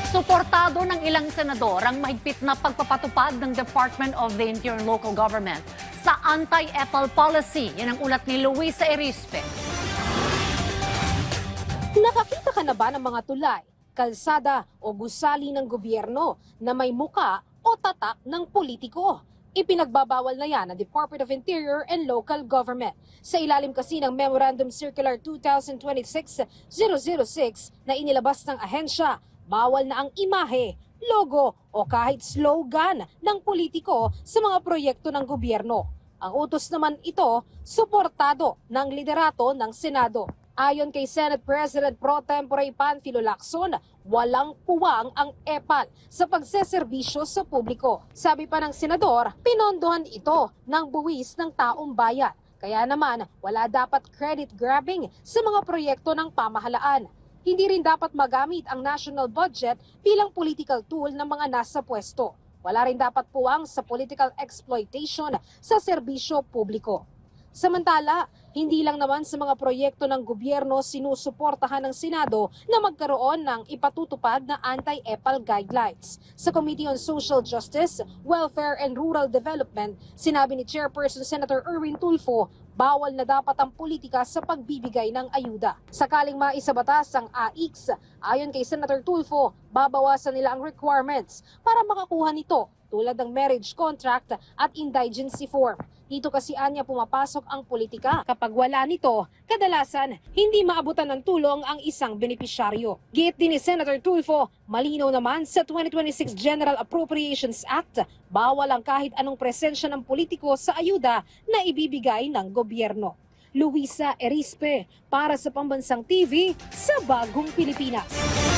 Suportado ng ilang senador ang mahigpit na pagpapatupad ng Department of the Interior and Local Government sa anti-EPAL policy. Yan ang ulat ni Luisa Erispe. Nakakita ka na ba ng mga tulay, kalsada o gusali ng gobyerno na may muka o tatak ng politiko? Ipinagbabawal na yan ng Department of Interior and Local Government. Sa ilalim kasi ng Memorandum Circular 2026-006 na inilabas ng ahensya, bawal na ang imahe, logo o kahit slogan ng politiko sa mga proyekto ng gobyerno. Ang utos naman ito, suportado ng liderato ng Senado. Ayon kay Senate President Pro Tempore Panfilo Lacson, walang puwang ang EPAL sa pagseserbisyo sa publiko. Sabi pa ng senador, pinondohan ito ng buwis ng taong bayan. Kaya naman, wala dapat credit grabbing sa mga proyekto ng pamahalaan. Hindi rin dapat magamit ang national budget bilang political tool ng mga nasa pwesto. Wala rin dapat puwang sa political exploitation sa serbisyo publiko. Samantala, hindi lang naman sa mga proyekto ng gobyerno sinusuportahan ng Senado na magkaroon ng ipatutupad na anti-EPAL guidelines. Sa Committee on Social Justice, Welfare and Rural Development, sinabi ni Chairperson Senator Erwin Tulfo, bawal na dapat ang politika sa pagbibigay ng ayuda. Sakaling maisabatas ang AIX, ayon kay Senator Tulfo, babawasan nila ang requirements para makakuha nito tulad ng marriage contract at indigency form. Dito kasi anya pumapasok ang politika. Kapag wala nito, kadalasan hindi maabutan ng tulong ang isang benepisyaryo. Giit din ni Senator Tulfo, malinaw naman sa 2026 General Appropriations Act, bawal ang kahit anong presensya ng politiko sa ayuda na ibibigay ng gobyerno. Luisa Erispe, para sa Pambansang TV, sa Bagong Pilipinas.